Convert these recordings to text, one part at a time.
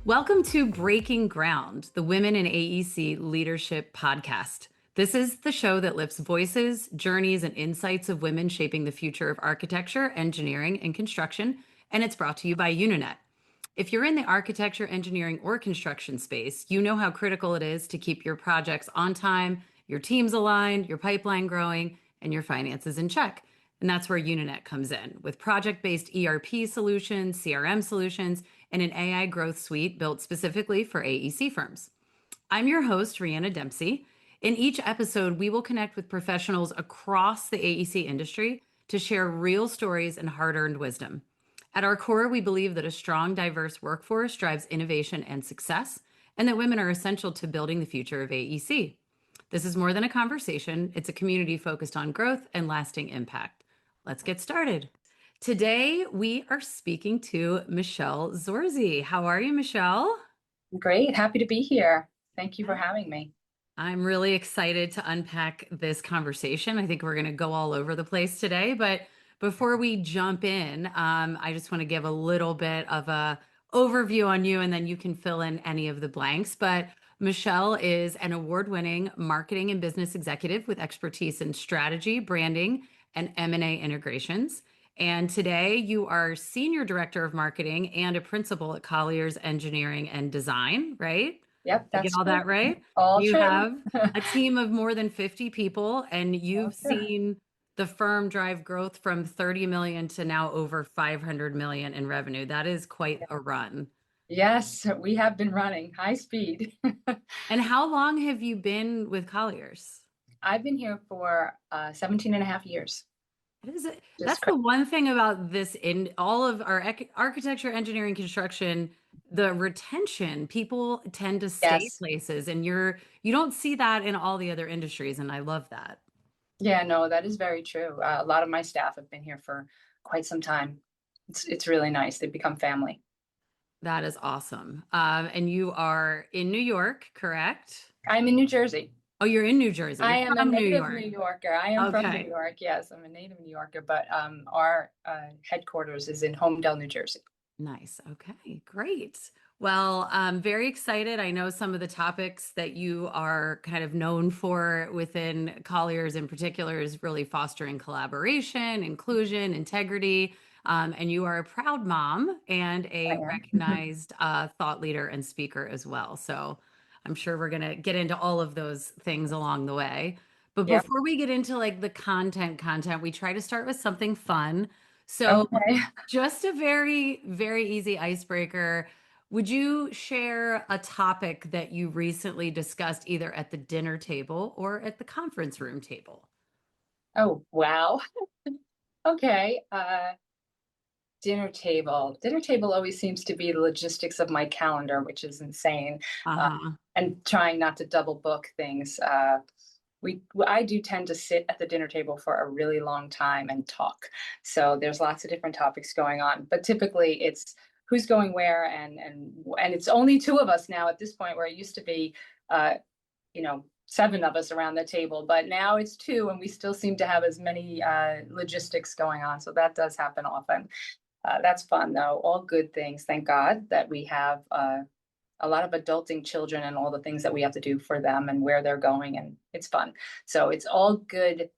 Welcome to Breaking Ground, the Women in AEC Leadership podcast. This is the show that lifts voices, journeys, and insights of women shaping the future of architecture, engineering, and construction, and it's brought to you by Unanet. If you're in the architecture, engineering, or construction space, you know how critical it is to keep your projects on time, your teams aligned, your pipeline growing, and your finances in check. And that's where Unanet comes in with project-based ERP solutions, CRM solutions, and an AI growth suite built specifically for AEC firms. I'm your host, Reanna Dempsey. In each episode, we will connect with professionals across the AEC industry to share real stories and hard-earned wisdom. At our core, we believe that a strong, diverse workforce drives innovation and success, and that women are essential to building the future of AEC. This is more than a conversation, it's a community focused on growth and lasting impact. Let's get started. Today, we are speaking to Michele Zorzi. How are you, Michele? Great. Happy to be here. Thank you for having me. I'm really excited to unpack this conversation. I think we're going to go all over the place today. But before we jump in, I just want to give a little bit of a overview on you, and then you can fill in any of the blanks. But Michele is an award-winning marketing and business executive with expertise in strategy, branding, and M&A integrations. And today you are Senior Director of Marketing and a principal at Colliers Engineering and Design, right? Yep, I get that's all true. that right? All You true. have a team of more than 50 people, and All you've true. seen the firm drive growth from 30 million to now over 500 million in revenue. That is quite a run. Yes, we have been running high speed. And how long have you been with Colliers? I've been here for 17 and a half years. It is Just that's the one thing about this in all of our architecture, engineering, construction, the retention, people tend to stay yes. places, and you don't see that in all the other industries, and I love that. Yeah, no, that is very true. A lot of my staff have been here for quite some time. It's really nice. They've become family. That is awesome. And you are in New York, correct? I'm in New Jersey. Oh, you're in New Jersey. I You're am a from New native York. New Yorker. I am from New Okay. York. Yes, I'm a native New Yorker, but our headquarters is in Homedale, New Jersey. Nice. Okay, great. Well, I'm very excited. I know some of the topics that you are kind of known for within Colliers in particular is really fostering collaboration, inclusion, integrity. And you are a proud mom and I a am. recognized thought leader and speaker as well. So I'm sure we're going to get into all of those things along the way. But Yep. before we get into like the content, we try to start with something fun. So Okay. just a very, very easy icebreaker. Would you share a topic that you recently discussed either at the dinner table or at the conference room table? Oh, wow. Okay. Dinner table. Dinner table always seems to be the logistics of my calendar, which is insane. Uh, Uh-huh. and trying not to double book things. I do tend to sit at the dinner table for a really long time and talk. So there's lots of different topics going on, but typically it's who's going where, and it's only two of us now at this point, where it used to be uh, seven of us around the table, but now it's two, and we still seem to have as many logistics going on. So that does happen often. That's fun, though. All good things. Thank God that we have a lot of adulting children and all the things that we have to do for them and where they're going, and it's fun. So it's all good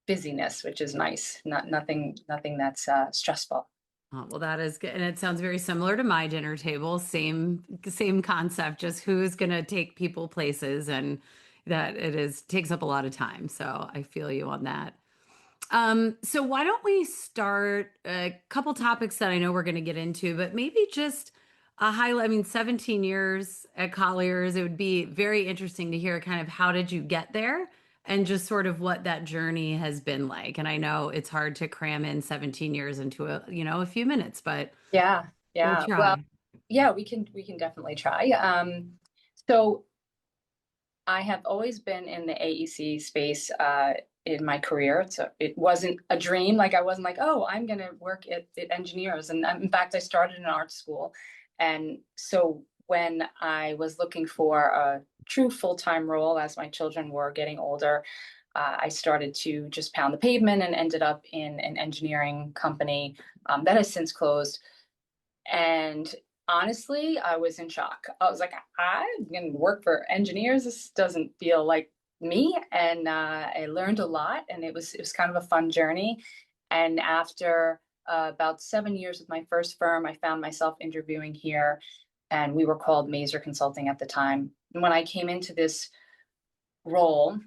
busyness, which is nice. Nothing that's stressful. Oh, well, that is good. And it sounds very similar to my dinner table. Same concept, just who's going to take people places and that it is takes up a lot of time. So I feel you on that. So why don't we start a couple topics that I know we're going to get into, but maybe just a highlight. I mean, 17 years at Colliers, it would be very interesting to hear kind of how did you get there and just sort of what that journey has been like. And I know it's hard to cram in 17 years into a few minutes, but Yeah, we'll yeah. Well, try. yeah, we can definitely try. So I have always been in the AEC space in my career. So it wasn't a dream. Like I wasn't like, oh, I'm going to work at engineers. And in fact, I started in art school. And so when I was looking for a true full-time role as my children were getting older, I started to just pound the pavement and ended up in an engineering company that has since closed. And honestly, I was in shock. I was like, I'm going to work for engineers. This doesn't feel like me. And I learned a lot, and it was kind of a fun journey. And after about 7 years with my first firm, I found myself interviewing here, and we were called Mazer Consulting at the time. And when I came into this role,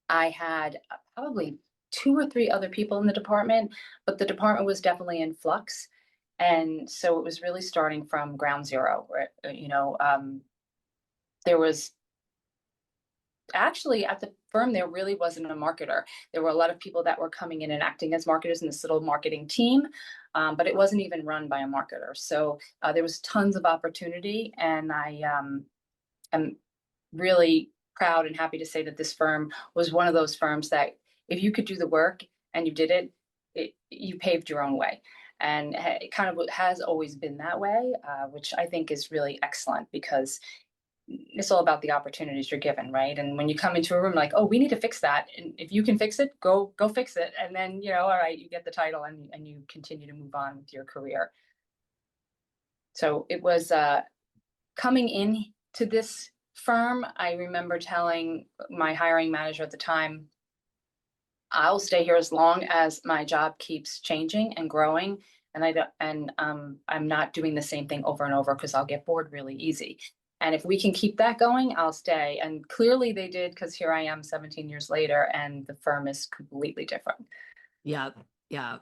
I had probably two or three other people in the department, but the department was definitely in flux. And so it was really starting from ground zero, where, there was actually at the firm, there really wasn't a marketer. There were a lot of people that were coming in and acting as marketers in this little marketing team, but it wasn't even run by a marketer. So there was tons of opportunity, and I am really proud and happy to say that this firm was one of those firms that if you could do the work and you did it, you paved your own way. And it kind of has always been that way, which I think is really excellent because it's all about the opportunities you're given, right? And when you come into a room like, oh, we need to fix that, and if you can fix it, go fix it, and then all right, you get the title, and you continue to move on with your career. So it was coming in to this firm. I remember telling my hiring manager at the time, I'll stay here as long as my job keeps changing and growing, and I'm not doing the same thing over and over because I'll get bored really easy. And if we can keep that going, I'll stay. And clearly they did, because here I am 17 years later, and the firm is completely different. Yeah. Yeah.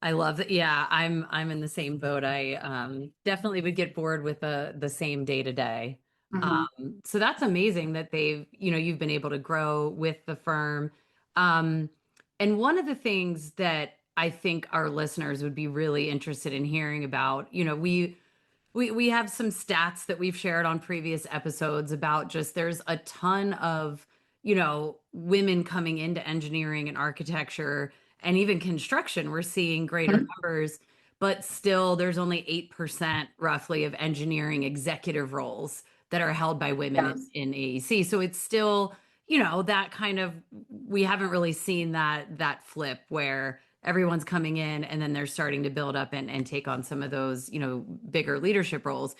I love that. Yeah, I'm in the same boat. I definitely would get bored with the same day to day. Mhm. So that's amazing that you've been able to grow with the firm. Um, and one of the things that I think our listeners would be really interested in hearing about, we have some stats that we've shared on previous episodes about just there's a ton of, women coming into engineering and architecture and even construction. We're seeing greater Mhm. numbers, but still there's only 8% roughly of engineering executive roles that are held by women Yeah. in AEC. So it's still, that kind of, we haven't really seen that flip where everyone's coming in and then they're starting to build up and take on some of those, bigger leadership roles.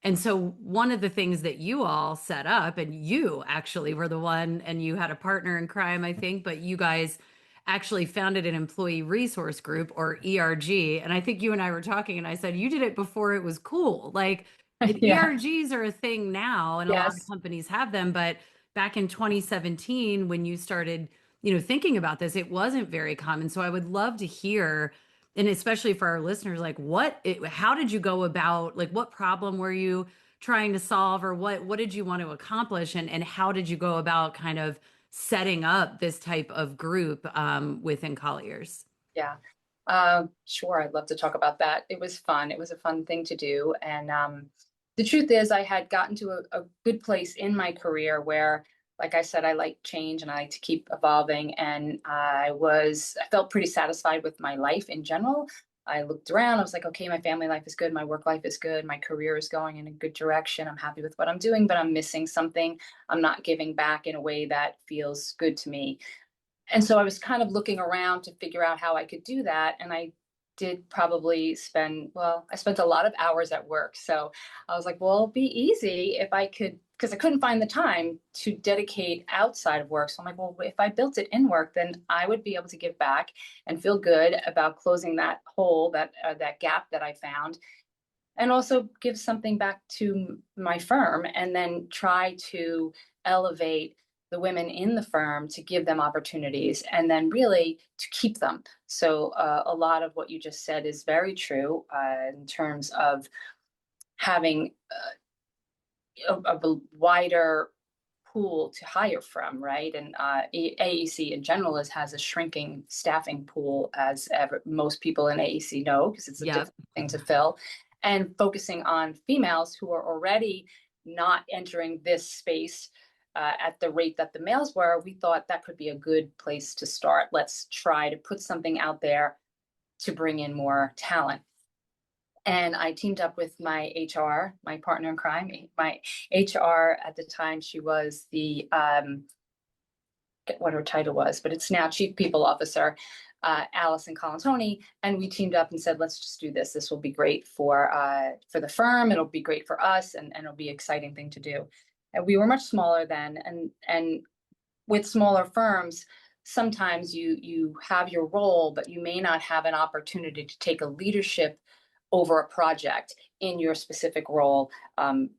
And so one of the things that you all set up, and you actually were the one, and you had a partner in crime, I think, but you guys actually founded an employee resource group, or ERG. And I think you and I were talking, and I said, you did it before it was cool. Like, Yeah. ERGs are a thing now, and a lot of Yes. companies have them. But back in 2017, when you started, thinking about this, it wasn't very common. So I would love to hear, and especially for our listeners, like how did you go about, like, what problem were you trying to solve, or what did you want to accomplish, and how did you go about kind of setting up this type of group within Colliers? Yeah. Sure. I'd love to talk about that. It was fun. It was a fun thing to do. And the truth is, I had gotten to a good place in my career where, like I said, I like change and I like to keep evolving. And I felt pretty satisfied with my life in general. I looked around, I was like, okay, my family life is good, my work life is good, my career is going in a good direction. I'm happy with what I'm doing, but I'm missing something. I'm not giving back in a way that feels good to me. And so I was kind of looking around to figure out how I could do that. And I did probably I spent a lot of hours at work. So I was like, well, it'd be easy if I could, because I couldn't find the time to dedicate outside of work. So I'm like, well, if I built it in work, then I would be able to give back and feel good about closing that hole, that gap that I found, and also give something back to my firm, and then try to elevate the women in the firm to give them opportunities, and then really to keep them. So a lot of what you just said is very true, in terms of having a wider pool to hire from, right? And AEC in general has a shrinking staffing pool, as most people in AEC know, because it's a Yep. difficult thing to fill. And focusing on females who are already not entering this space at the rate that the males were, we thought that could be a good place to start. Let's try to put something out there to bring in more talent. And I teamed up with my HR, my partner in crime, my HR at the time. She was the, what her title was, but it's now Chief People Officer. Allison Colantoni, and we teamed up and said, let's just do this. This will be great for the firm. It'll be great for us, and it'll be an exciting thing to do. And we were much smaller then, and with smaller firms, sometimes you have your role, but you may not have an opportunity to take a leadership over a project in your specific role. And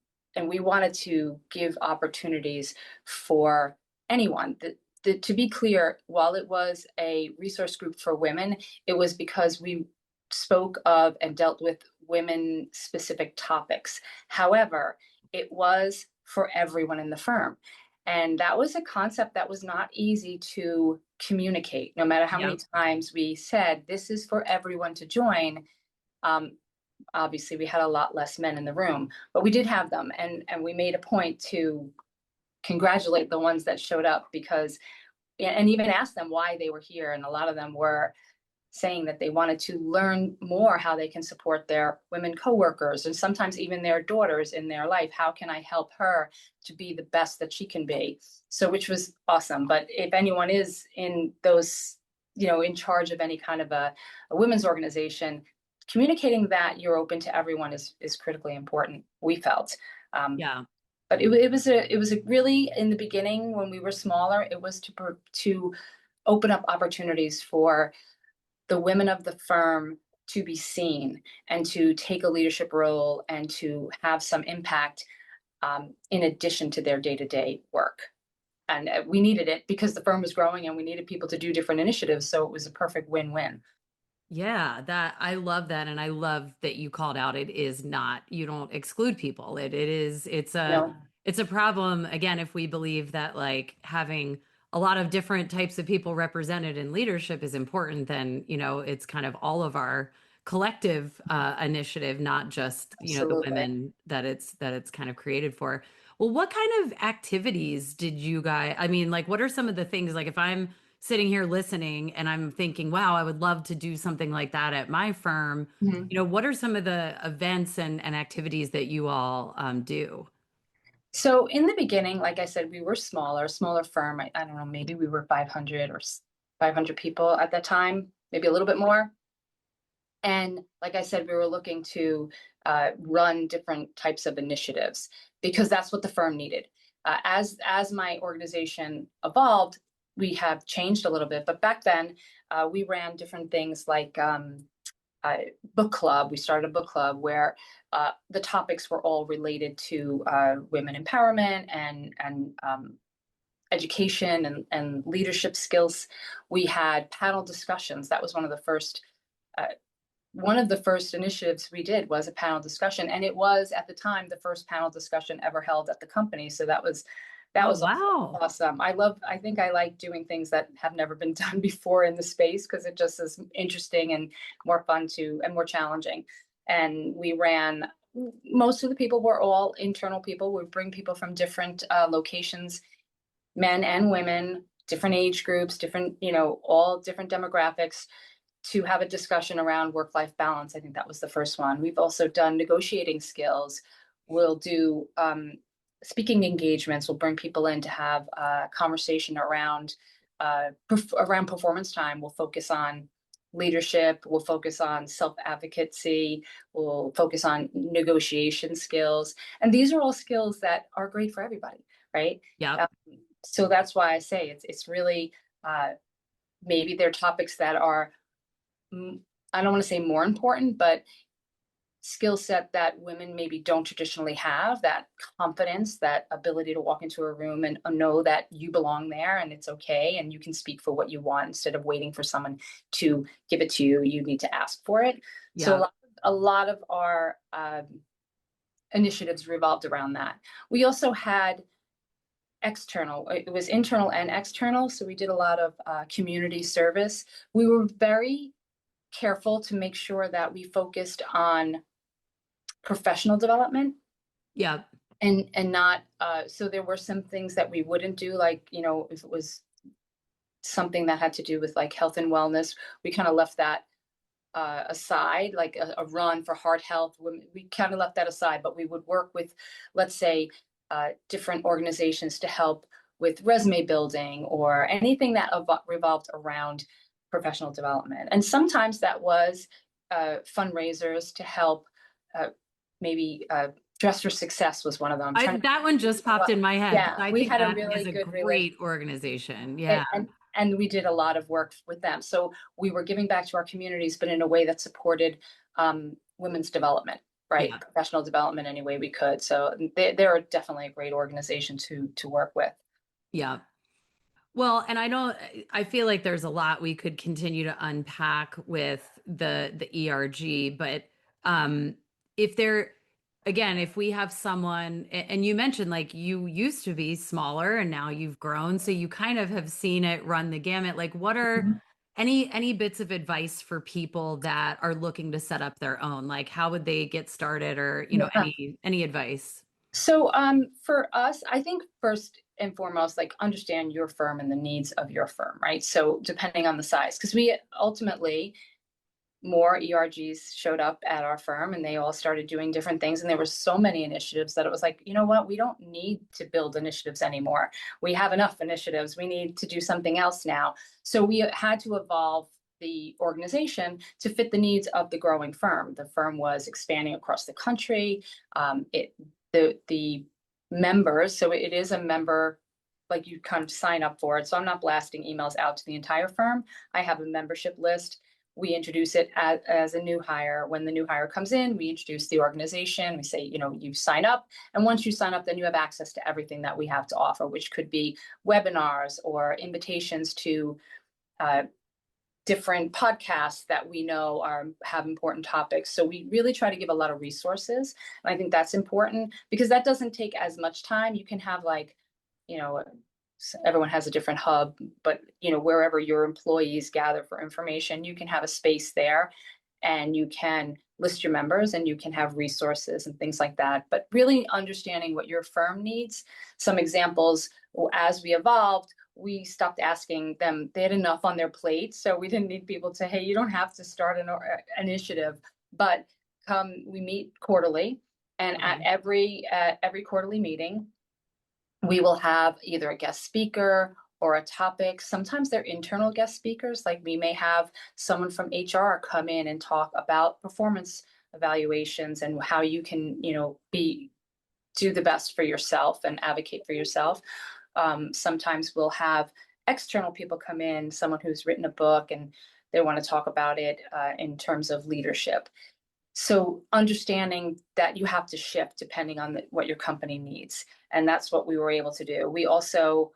we wanted to give opportunities for anyone. To be clear, while it was a resource group for women, it was because we spoke of and dealt with women specific topics. However, it was for everyone in the firm. And that was a concept that was not easy to communicate, no matter how many times we said, this is for everyone to join. Obviously, we had a lot less men in the room, but we did have them. And we made a point to congratulate the ones that showed up, because, and even ask them why they were here. And a lot of them were saying that they wanted to learn more how they can support their women coworkers, and sometimes even their daughters in their life. How can I help her to be the best that she can be? So, which was awesome. But if anyone is in those, in charge of any kind of a women's organization, communicating that you're open to everyone is critically important, we felt. But it was a really, in the beginning when we were smaller, it was to open up opportunities for the women of the firm to be seen and to take a leadership role and to have some impact in addition to their day-to-day work. And we needed it because the firm was growing and we needed people to do different initiatives. So it was a perfect win-win. Yeah, that I love that. And I love that you called out, it is not, you don't exclude people. It's a problem. Again, if we believe that like having a lot of different types of people represented in leadership is important, then, it's kind of all of our collective initiative, not just, the women that it's kind of created for. Well, what kind of activities did you guys, I mean, like, what are some of the things, like if I'm sitting here listening and I'm thinking, wow, I would love to do something like that at my firm. What are some of the events and activities that you all do? So in the beginning, like I said, we were smaller firm. I don't know, maybe we were 500 or 500 people at that time, maybe a little bit more. And like I said, we were looking to run different types of initiatives because that's what the firm needed. As my organization evolved, we have changed a little bit. But back then, we ran different things like book club. We started a book club where the topics were all related to women empowerment and education and leadership skills. We had panel discussions. That was one of the first initiatives we did, was a panel discussion. And it was, at the time, the first panel discussion ever held at the company. So that was wow. awesome. I think I like doing things that have never been done before in the space, because it just is interesting and more fun and more challenging. And we ran, most of the people were all internal people. We bring people from different locations, men and women, different age groups, different, all different demographics, to have a discussion around work-life balance. I think that was the first one. We've also done negotiating skills. We'll do speaking engagements. We'll bring people in to have a conversation around performance time. We'll focus on leadership. We'll focus on self-advocacy. We'll focus on negotiation skills. And these are all skills that are great for everybody, right? Yeah. So that's why I say it's really, maybe they're topics that are, I don't want to say more important, but skill set that women maybe don't traditionally have, that confidence, that ability to walk into a room and know that you belong there and it's okay and you can speak for what you want instead of waiting for someone to give it to you. You need to ask for it. Yeah. So a lot of our initiatives revolved around that. We also had external, it was internal and external. So we did a lot of community service. We were very careful to make sure that we focused on professional development. Yeah. And not, so there were some things that we wouldn't do, like, if it was something that had to do with like health and wellness, we kind of left that aside, like a run for heart health. We kind of left that aside, but we would work with, let's say, different organizations to help with resume building or anything that revolved around professional development. And sometimes that was fundraisers to help, maybe Dress for Success was one of them. I'm trying to, That one just popped in my head yeah, because I we think had a that is really a good relationship. great organization. And, Yeah. and we did a lot of work with them. So we were giving back to our communities, but in a way that supported women's development, right? Yeah. Professional development any way we could. So they're definitely a great organization to work with. Yeah. Well, and I feel like there's a lot we could continue to unpack with the ERG, but if there again, if we have someone and you mentioned like you used to be smaller and now you've grown, so you kind of have seen it run the gamut. Like what are Mhm. any bits of advice for people that are looking to set up their own? Like how would they get started or, Yeah. any advice? So for us, I think first and foremost, like understand your firm and the needs of your firm, right? So depending on the size, because we ultimately more ERGs showed up at our firm and they all started doing different things. And there were so many initiatives that it was like, you know what, we don't need to build initiatives anymore. We have enough initiatives. We need to do something else now. So we had to evolve the organization to fit the needs of the growing firm. The firm was expanding across the country. The members, so it is a member, like you kind of sign up for it. So I'm not blasting emails out to the entire firm. I have a membership list. We introduce it as a new hire. When the new hire comes in, we introduce the organization. We say, you sign up. And once you sign up, then you have access to everything that we have to offer, which could be webinars or invitations to different podcasts that we know have important topics. So we really try to give a lot of resources. And I think that's important because that doesn't take as much time. You can have you know, everyone has a different hub, but wherever your employees gather for information, you can have a space there and you can list your members and you can have resources and things like that. But really understanding what your firm needs. Some examples, as we evolved, we stopped asking them. They had enough on their plate, so we didn't need people to, hey, you don't have to start an initiative, but we meet quarterly, and at every quarterly meeting we will have either a guest speaker or a topic. Sometimes they're internal guest speakers, like we may have someone from HR come in and talk about performance evaluations and how you can, do the best for yourself and advocate for yourself. Sometimes we'll have external people come in, someone who's written a book and they want to talk about it in terms of leadership. So understanding that you have to shift depending on what your company needs. And that's what we were able to do. We also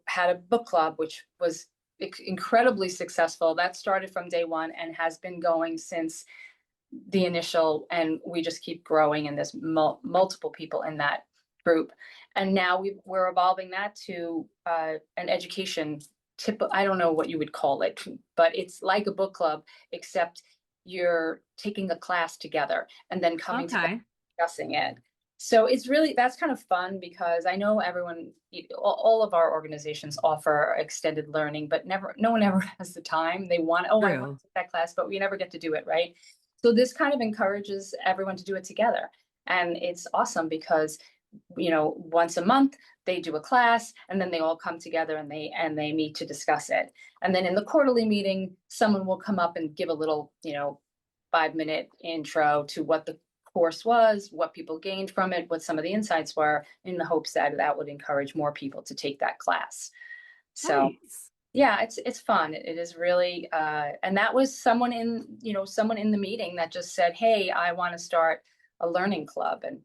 had a book club, which was incredibly successful. That started from day one and has been going since the initial, and we just keep growing, and there's multiple people in that group. And now we're evolving that to an education tip. I don't know what you would call it, but it's like a book club, except you're taking a class together and then coming together discussing it. So that's kind of fun because I know all of our organizations offer extended learning, but no one ever has the time. They want, I want to take that class, but we never get to do it, right? So this kind of encourages everyone to do it together. And it's awesome because, once a month they do a class and then they all come together and they meet to discuss it. And then in the quarterly meeting, someone will come up and give a little, 5-minute intro to what the course was, what people gained from it, what some of the insights were, in the hopes that would encourage more people to take that class. So Nice. yeah, it's fun. It is really, and that was someone in the meeting that just said, hey, I want to start a learning club, and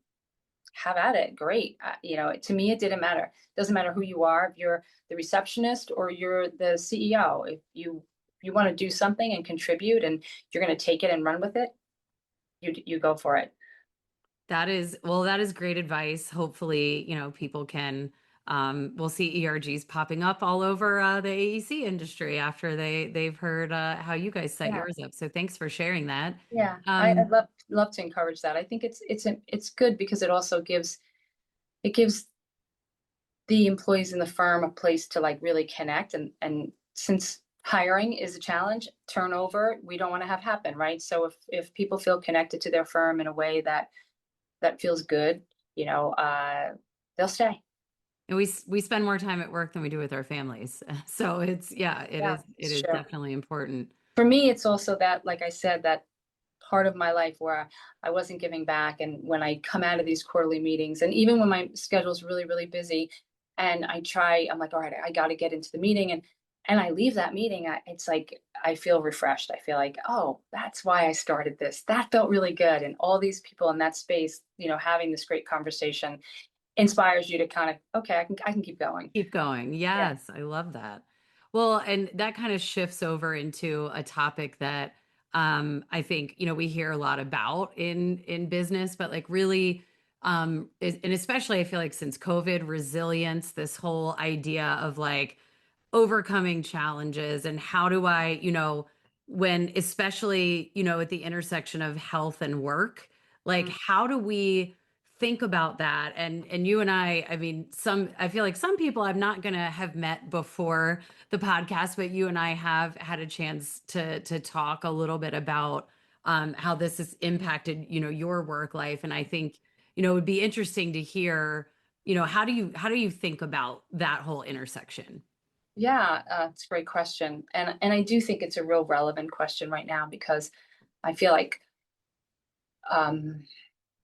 have at it. Great. To me, it didn't matter. It doesn't matter who you are, if you're the receptionist or you're the CEO. If you want to do something and contribute and you're going to take it and run with it, you go for it. That is great advice. Hopefully, people can, we'll see ERGs popping up all over the AEC industry after they've heard how you guys set yours up. So thanks for sharing that. Yeah, I'd love to encourage that. I think it's good because it also gives the employees in the firm a place to really connect, and since hiring is a challenge, turnover we don't want to have happen, right? So if people feel connected to their firm in a way that feels good, they'll stay. And we spend more time at work than we do with our families. So it's, yeah, Yeah, it it's is true. definitely important. For me, it's also that, like I said, that part of my life where I wasn't giving back. And when I come out of these quarterly meetings, and even when my schedule's really, really busy, and I'm like, all right, I got to get into the meeting. And I leave that meeting, it's like I feel refreshed. I feel like, oh, that's why I started this. That felt really good. And all these people in that space, having this great conversation inspires you to kind of, okay, I can keep going. Keep going. Yeah. Yes, I love that. Well, and that kind of shifts over into a topic that I think, we hear a lot about in business, but like really and especially I feel like since COVID, resilience, this whole idea of like overcoming challenges and how do I, when especially, at the intersection of health and work, like Mm. how do we think about that? And you and I mean, I feel like some people I'm not going to have met before the podcast, but you and I have had a chance to talk a little bit about how this has impacted, your work life. And I think, it would be interesting to hear, how do you think about that whole intersection? Yeah, it's a great question. And I do think it's a real relevant question right now because I feel like um,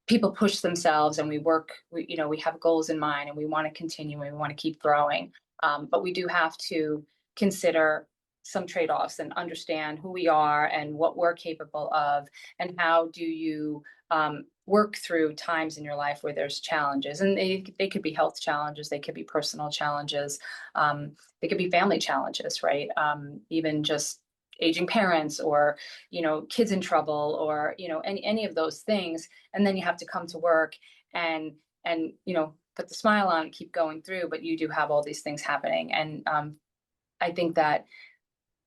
people push themselves and we work, we have goals in mind and we want to continue and we want to keep growing. But we do have to consider some trade-offs and understand who we are and what we're capable of and how do you work through times in your life where there's challenges. And they could be health challenges, they could be personal challenges, they could be family challenges, right? Even just aging parents or kids in trouble or any of those things, and then you have to come to work and put the smile on and keep going through, but you do have all these things happening. And I think that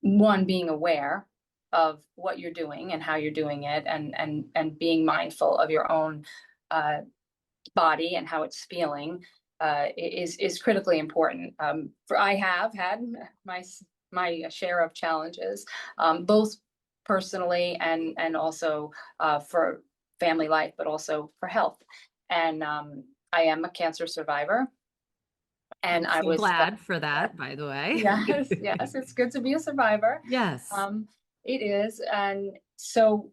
one, being aware of what you're doing and how you're doing it, and being mindful of your own uh, body and how it's feeling is critically important. For I have had my share of challenges, both personally and also for family life, but also for health. And I am a cancer survivor, and I'm I so was glad for that, by the way. yes, yes, it's good to be a survivor. Yes. Um, it is, and so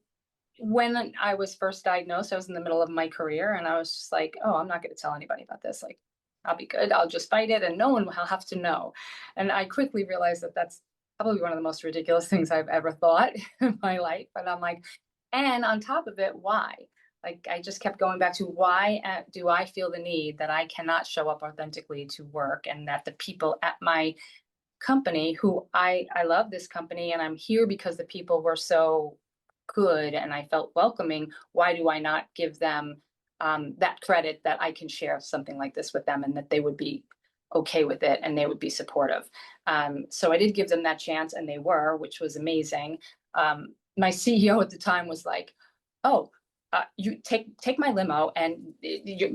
when I was first diagnosed, I was in the middle of my career and I was just like, oh, I'm not going to tell anybody about this. Like, I'll be good. I'll just fight it and no one will have to know. And I quickly realized that that's probably one of the most ridiculous things I've ever thought in my life. But I'm like, and on top of it, why? Like, I just kept going back to why do I feel the need that I cannot show up authentically to work and that the people at my company who I love this company and I'm here because the people were so good and I felt welcoming. Why do I not give them that credit that I can share something like this with them and that they would be okay with it and they would be supportive? So I did give them that chance and they were, which was amazing. My CEO at the time was like, "Oh, you take my limo and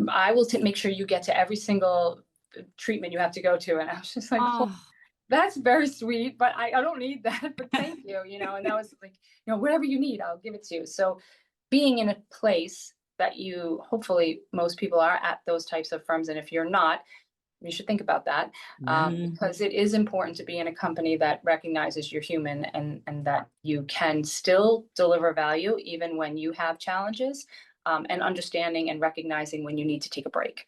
I will make sure you get to every single treatment you have to go to." And I was just like, Oh, that's very sweet, but I don't need that. But thank you, and that was like, whatever you need, I'll give it to you. So being in a place that you hopefully most people are at those types of firms, and if you're not, you should think about that mhm. because it is important to be in a company that recognizes you're human and that you can still deliver value even when you have challenges, and understanding and recognizing when you need to take a break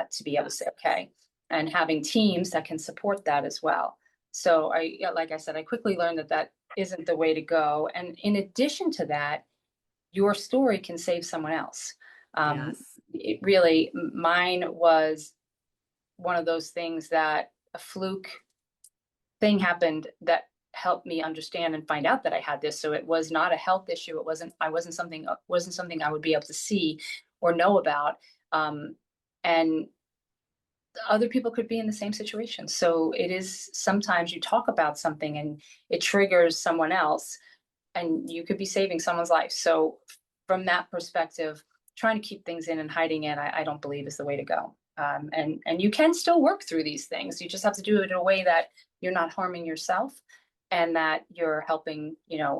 to be able to say okay, and having teams that can support that as well. So like I said, I quickly learned that that isn't the way to go. And in addition to that, your story can save someone else. Yes. It really, mine was one of those things that a fluke thing happened that helped me understand and find out that I had this. So it was not a health issue. I wasn't something I would be able to see or know about. And other people could be in the same situation. So it is sometimes you talk about something and it triggers someone else and you could be saving someone's life. So from that perspective, trying to keep things in and hiding it, I don't believe is the way to go. And you can still work through these things. You just have to do it in a way that you're not harming yourself and that you're helping,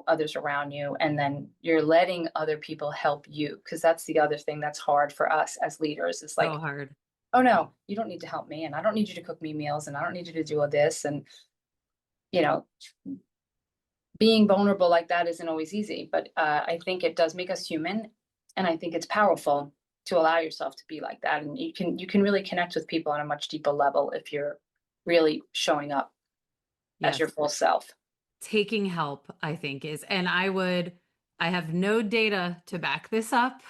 others around you. And then you're letting other people help you. Cause that's the other thing that's hard for us as leaders. It's So like, hard. oh no, you don't need to help me, and I don't need you to cook me meals, and I don't need you to do all this. And, you know, being vulnerable like that isn't always easy, but I think it does make us human. And I think it's powerful to allow yourself to be like that. And you can really connect with people on a much deeper level if you're really showing up as your Yes. full self. Taking help, I think is, and I have no data to back this up.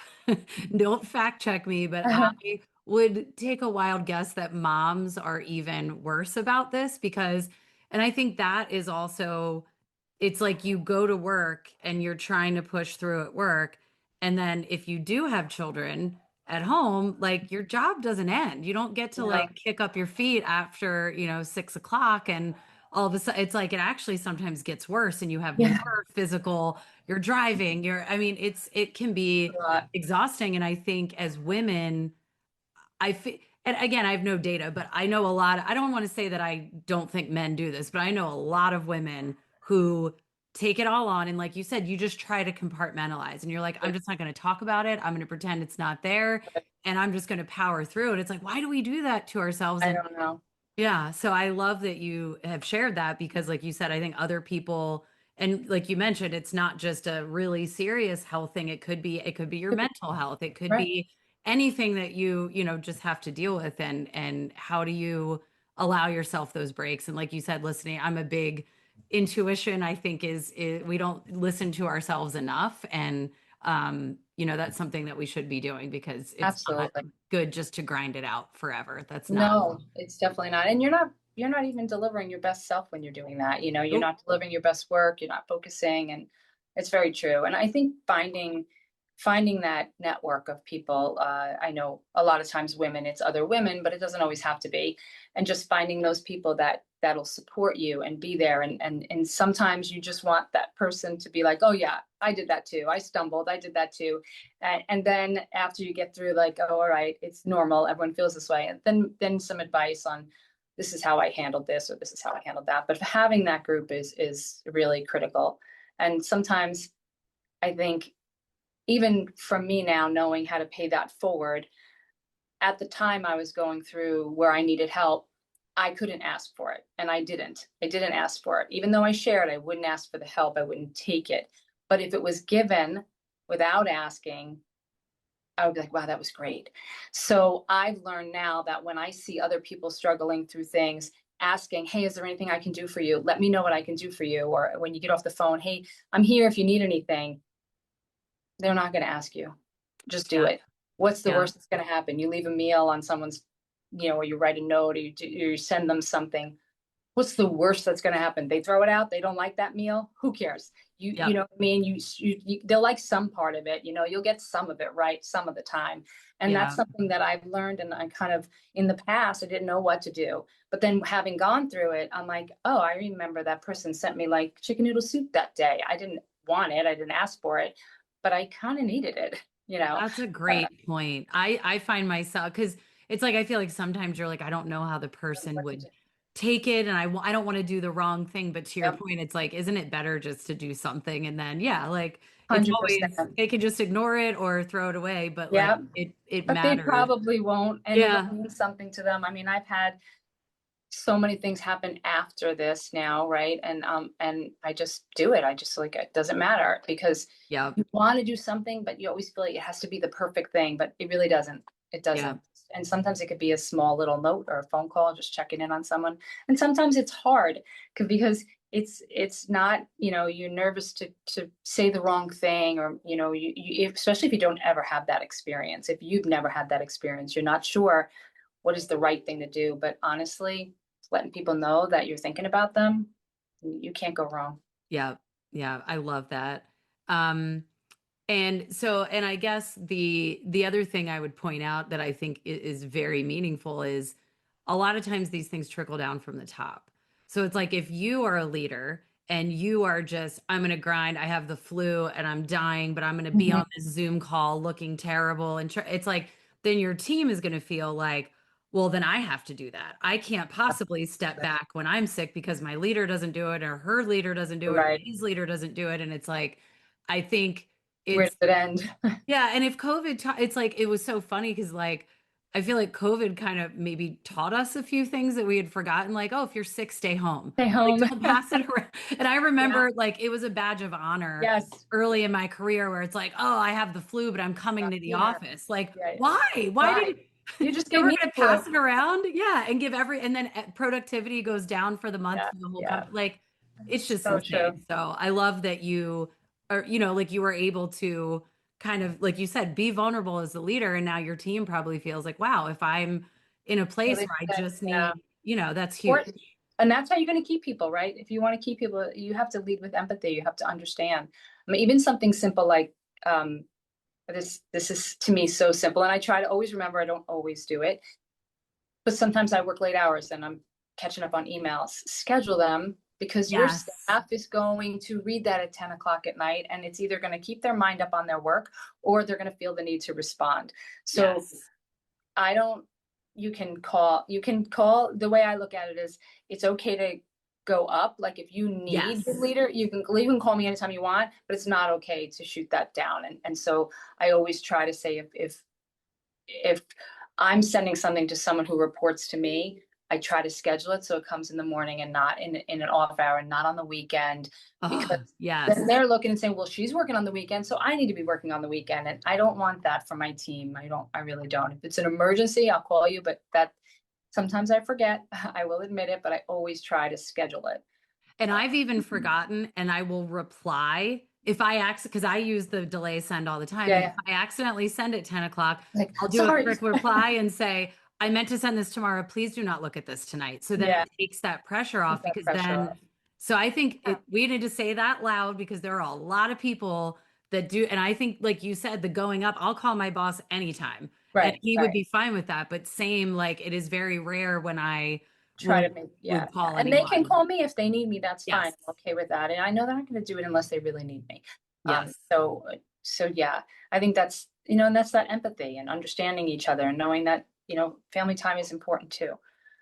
Don't fact check me, but I would take a wild guess that moms are even worse about this because, and I think that is also, it's like you go to work and you're trying to push through at work. And then if you do have children at home, like your job doesn't end. You don't get to No, like kick up your feet after, 6 o'clock and all of a sudden it's like it actually sometimes gets worse and you have yeah, more physical, you're driving, I mean, it can be a lot. exhausting. And I think as women, I feel, and again, I have no data, but I know a lot. I don't want to say that I don't think men do this, but I know a lot of women who take it all on. And like you said, you just try to compartmentalize and you're like, I'm just not going to talk about it. I'm going to pretend it's not there and I'm just going to power through it. It's like, why do we do that to ourselves? I And don't know. yeah, so I love that you have shared that because, like you said, I think other people, and like you mentioned, it's not just a really serious health thing. It could be your mental health. It could Right. be anything that just have to deal with. And how do you allow yourself those breaks? And like you said, listening, I'm a big intuition, I think is we don't listen to ourselves enough. And that's something that we should be doing because it's not Absolutely. good just to grind it out forever. That's not. No, it's definitely not. And you're not even delivering your best self when you're doing that. You're Nope. not delivering your best work, you're not focusing, and it's very true. And I think finding that network of people, I know a lot of times women, it's other women, but it doesn't always have to be. And just finding those people that'll support you and be there. And sometimes you just want that person to be like, oh yeah, I did that too. I stumbled, I did that too. And then after you get through, like, oh, all right, it's normal, everyone feels this way, and then some advice on this is how I handled this or this is how I handled that. But having that group is really critical. And sometimes I think even from me now knowing how to pay that forward, at the time I was going through where I needed help, I couldn't ask for it. And I didn't ask for it. Even though I shared, I wouldn't ask for the help. I wouldn't take it. But if it was given without asking, I would be like, wow, that was great. So I've learned now that when I see other people struggling through things, asking, hey, is there anything I can do for you? Let me know what I can do for you. Or when you get off the phone, hey, I'm here if you need anything. They're not going to ask you. Just do Yeah. it. What's the Yeah. worst that's going to happen? You leave a meal on someone's, or you write a note, or you send them something. What's the worst that's going to happen? They throw it out. They don't like that meal. Who cares? You Yep. know what I mean? They'll like some part of it. You'll get some of it right some of the time. And that's Yeah. something that I've learned. And I kind of, in the past, I didn't know what to do. But then having gone through it, I'm like, oh, I remember that person sent me like chicken noodle soup that day. I didn't want it. I didn't ask for it, but I kind of needed it. That's a Uh, great point. I find myself because it's like I feel like sometimes you're like I don't know how the person what to would do. take it, and I don't want to do the wrong thing. But to your Yep. point, it's like, isn't it better just to do something and then yeah, like it's 100%. always they can just ignore it or throw it away, but like Yeah. it But they matters. probably won't. And it'll Yeah. mean something to them. I mean, I've had so many things happen after this now, right? And I just do it. I just like it doesn't matter because Yeah. you want to do something, but you always feel like it has to be the perfect thing, but it really doesn't. It Yeah. doesn't. And sometimes it could be a small little note or a phone call, just checking in on someone. And sometimes it's hard because it's not, you're nervous to say the wrong thing, or especially if you don't ever have that experience. If you've never had that experience, you're not sure what is the right thing to do. But honestly, letting people know that you're thinking about them, you can't go wrong. Yeah. Yeah. I love that. Um and I guess the other thing I would point out that I think is very meaningful is a lot of times these things trickle down from the top. So it's like if you are a leader and you are just, I'm going to grind, I have the flu and I'm dying, but I'm going to be Mhm. on this Zoom call looking terrible. And it's like, then your team is going to feel like, well, then I have to do that. I can't possibly step back when I'm sick because my leader doesn't do it, or her leader doesn't do it, or Right. his leader doesn't do it. And it's like, I think Where it's does it end? yeah, and if COVID, it's like it was so funny because like I feel like COVID kind of maybe taught us a few things that we had forgotten, like, oh, if you're sick, stay home. Stay Like, home. don't pass it around. And I Yeah. remember like it was a badge of honor Yes. early in my career where it's like, oh, I have the flu, but I'm coming to the Here. office. Like, Yeah. why? Why Why? did You just so gave we're me the gonna flu. pass it around? Yeah, and give and then productivity goes down for the month Yeah. for the whole Yeah. company. Like, it's just So true. insane. So I love that you are, like you were able to kind of, like you said, be vulnerable as a leader. And now your team probably feels like, wow, if I'm in a place Really where I good. just Yeah. need, that's Or, huge. and that's how you're going to keep people, right? If you want to keep people, you have to lead with empathy. You have to understand. I mean, even something simple like this is to me so simple, and I try to always remember. I don't always do it, but sometimes I work late hours and I'm catching up on emails. Schedule them because your Yes. staff is going to read that at 10 o'clock at night, and it's either going to keep their mind up on their work or they're going to feel the need to respond. So Yes. I don't, you can call, the way I look at it is it's okay to go up. Like if you need your Yes. leader, you can call me anytime you want, but it's not okay to shoot that down. And so I always try to say if I'm sending something to someone who reports to me, I try to schedule it so it comes in the morning and not in an off hour and not on the weekend, because Oh, then yes. they're looking and saying, well, she's working on the weekend, so I need to be working on the weekend. And I don't want that for my team. I really don't. If it's an emergency, I'll call you, but that sometimes I forget. I will admit it, but I always try to schedule it. And Uh, I've even forgotten, and I will reply if I because I use the delay send all the time. yeah, And if yeah. I accidentally send at 10 o'clock, Like, I'll do a sorry. quick reply and say, I meant to send this tomorrow. Please do not look at this tonight. So then Yeah, it takes that pressure keep off that because pressure then, off. so I think Yeah, we need to say that loud because there are a lot of people that do. And I think, like you said, the going up, I'll call my boss anytime and right, he would right. be fine with that. But same, like it is very rare when I Try will to make, yeah, would yeah. call And they can anyone. call me if they need me. That's fine. Yes. I'm okay with that. And I know they're not going to do it unless they really need me. Um, Yes. so, so yeah, I think that's, and that's that empathy and understanding each other and knowing that, family time is important too.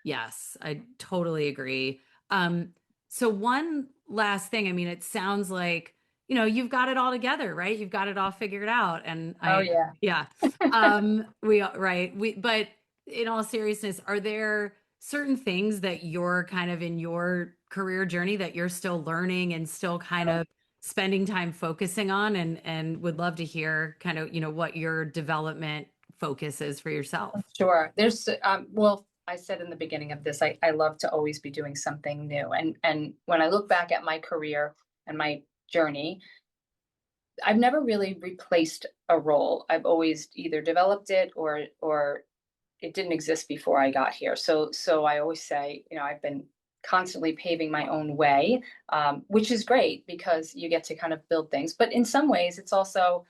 Yes, I totally agree. Um, so one last thing, I mean, it sounds like, you've got it all together, right? You've got it all figured out. And Oh I, yeah. yeah. Right. But in all seriousness, are there certain things that you're kind of in your career journey that you're still learning and still kind of spending time focusing on and would love to hear kind of, what your development focus is for yourself? Sure. Well, I said in the beginning of this, I love to always be doing something new. And when I look back at my career and my journey, I've never really replaced a role. I've always either developed it or it didn't exist before I got here. So I always say, I've been constantly paving my own way, which is great because you get to kind of build things. But in some ways, it's also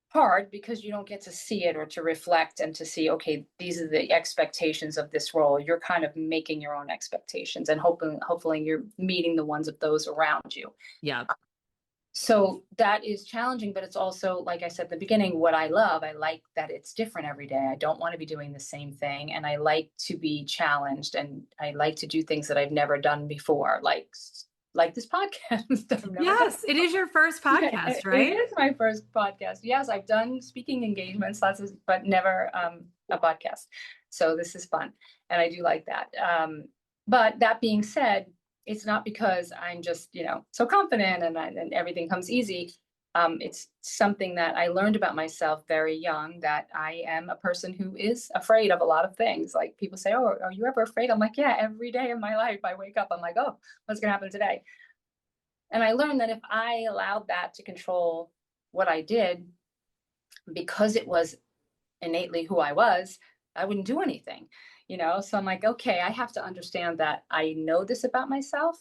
hard because you don't get to see it or to reflect and to see, okay, these are the expectations of this role. You're kind of making your own expectations and hopefully you're meeting the ones of those around you. Yeah. So that is challenging, but it's also, like I said at the beginning, what I love. I like that it's different every day. I don't want to be doing the same thing. And I like to be challenged and I like to do things that I've never done before, like this podcast. I've never done. Yes, it is your first podcast, It right? is my first podcast. Yes, I've done speaking engagements, but never a podcast. So this is fun, and I do like that. But that being said, it's not because I'm just so confident and everything comes easy. It's something that I learned about myself very young, that I am a person who is afraid of a lot of things. Like people say, "Oh, are you ever afraid?" I'm like, "Yeah, every day of my life I wake up, I'm like, oh, what's gonna happen today?" And I learned that if I allowed that to control what I did, because it was innately who I was, I wouldn't do anything. So I'm like, okay, I have to understand that I know this about myself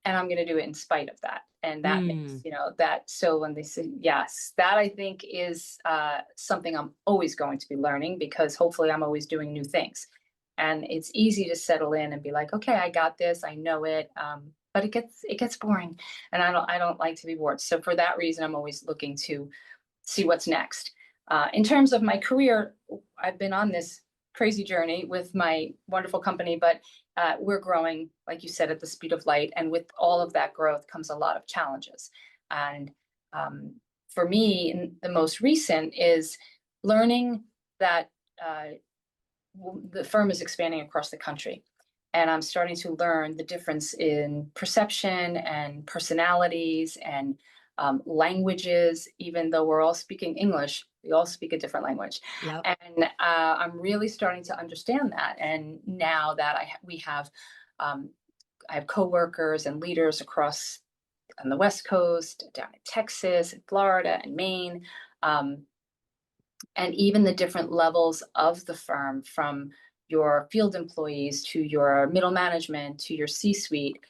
and I'm going to do it in spite of that. And that Mm, makes, so when they say yes, that I think is something I'm always going to be learning, because hopefully I'm always doing new things. And it's easy to settle in and be like, okay, I got this, I know it. But it gets boring, and I don't like to be bored. So for that reason, I'm always looking to see what's next. In terms of my career, I've been on this crazy journey with my wonderful company, but we're growing, like you said, at the speed of light. And with all of that growth comes a lot of challenges. And um, for me, the most recent is learning that uh, the firm is expanding across the country. And I'm starting to learn the difference in perception and personalities and languages. Even though we're all speaking English, we all speak a different language. Yep. And I'm really starting to understand that. And now that I have coworkers and leaders across on the West Coast, down in Texas, and Florida, and Maine, um, and even the different levels of the firm, from your field employees to your middle management to your C-suite,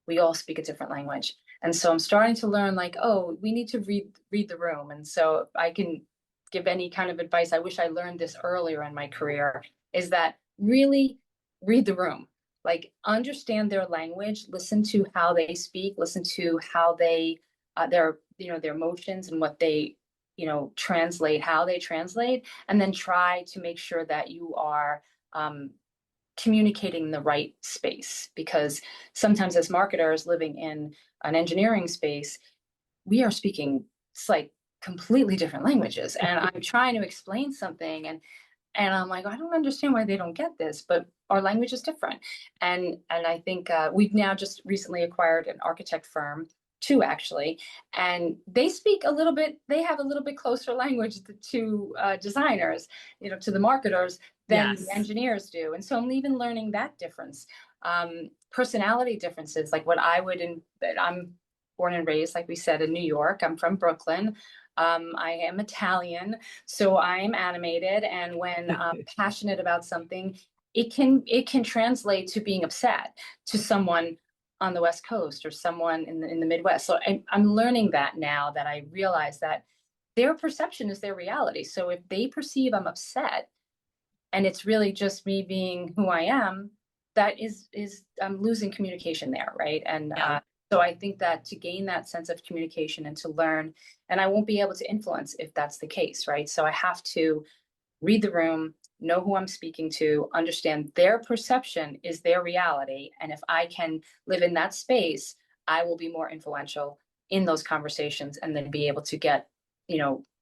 we all speak a different language. And so I'm starting to learn, like, oh, we need to read the room. And so if I can give any kind of advice, I wish I learned this earlier in my career, is that really read the room. Like, understand their language, listen to how they speak, listen to how they their emotions and what they translate, how they translate, and then try to make sure that you are um, communicating in the right space. Because sometimes, as marketers living in an engineering space, we are speaking, it's like, completely different languages, and I'm trying to explain something, and I'm like, I don't understand why they don't get this, but our language is different. And I think we've now just recently acquired an architect firm, two actually, and they speak a little bit. They have a little bit closer language to designers, to the marketers, than the Yes. engineers do. And so I'm even learning that difference, personality differences. Like, what I would, I'm born and raised, like we said, in New York. I'm from Brooklyn. I am Italian, so I'm animated, and when I'm passionate about something, it can translate to being upset to someone on the West Coast or someone in the Midwest. So I'm learning that now, that I realize that their perception is their reality. So if they perceive I'm upset, and it's really just me being who I am, that is I'm losing communication there, right? And Yeah. so I think that to gain that sense of communication and to learn, and I won't be able to influence if that's the case, right? So I have to read the room, know who I'm speaking to, understand their perception is their reality. And if I can live in that space, I will be more influential in those conversations, and then be able to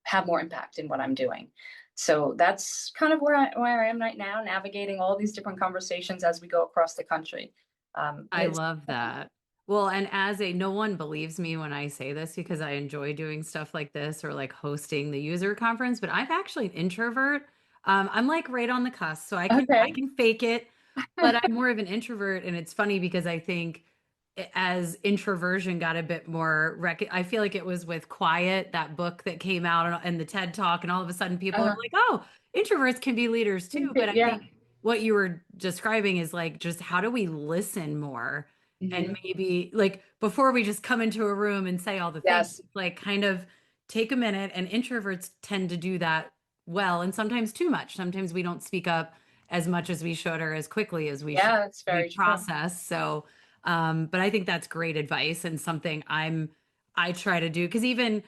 have more impact in what I'm doing. So that's kind of where I am right now, navigating all these different conversations as we go across the country. I It's love that. Well, and no one believes me when I say this because I enjoy doing stuff like this or like hosting the user conference, but I'm actually an introvert. I'm like right on the cusp, so I okay. can fake it, but I'm more of an introvert, and it's funny because I think as introversion got a bit more I feel like it was with Quiet, that book that came out, and the TED Talk, and all of a sudden people are uh, like, "Oh, introverts can be leaders too." But I yeah. think what you were describing is like, just how do we listen more, and Mhm. maybe like before we just come into a room and say all the things, Yes. like kind of take a minute. And introverts tend to do that well, and sometimes too much. Sometimes we don't speak up as much as we should, or as quickly as we should. Yeah, that's We very true. process. So but I think that's great advice, and something I try to do, because even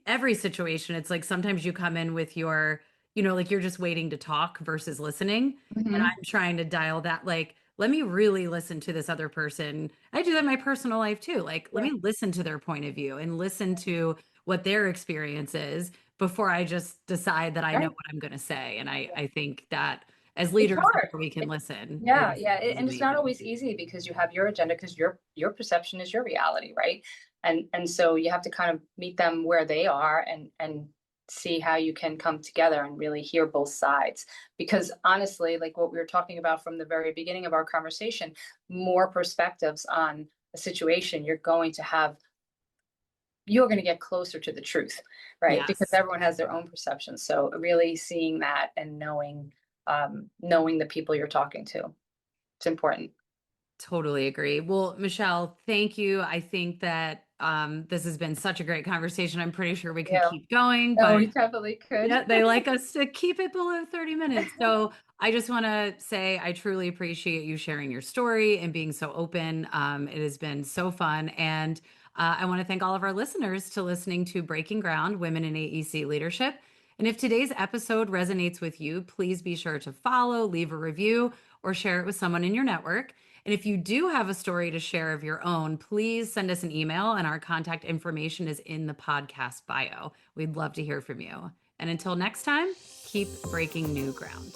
every situation, it's like sometimes you come in with your, like you're just waiting to talk versus listening. And Mhm. I'm trying to dial that, like, let me really listen to this other person. I do that in my personal life too. Like, let Yeah. me listen to their point of view and listen to what their experience is before I just decide that I know Right. what I'm going to say. And I think that as It's leaders, the hard. more we can listen Yeah, yeah, is and it's not amazing. always easy, because you have your agenda, because your perception is your reality, right? And so you have to kind of meet them where they are, and see how you can come together and really hear both sides. Because honestly, like what we were talking about from the very beginning of our conversation, more perspectives on a situation, you're going to get closer to the truth, right? Because Yes. everyone has their own perception. So really seeing that and knowing the people you're talking to, it's important. Totally agree. Well, Michelle, thank you. I think that this has been such a great conversation. I'm pretty sure we could Yeah. keep going, No, but we definitely could. yeah, they like us to keep it below 30 minutes. So I just want to say I truly appreciate you sharing your story and being so open. It has been so fun. And I want to thank all of our listeners to listening to Breaking Ground, Women in AEC Leadership. And if today's episode resonates with you, please be sure to follow, leave a review, or share it with someone in your network. And if you do have a story to share of your own, please send us an email, and our contact information is in the podcast bio. We'd love to hear from you. And until next time, keep breaking new ground.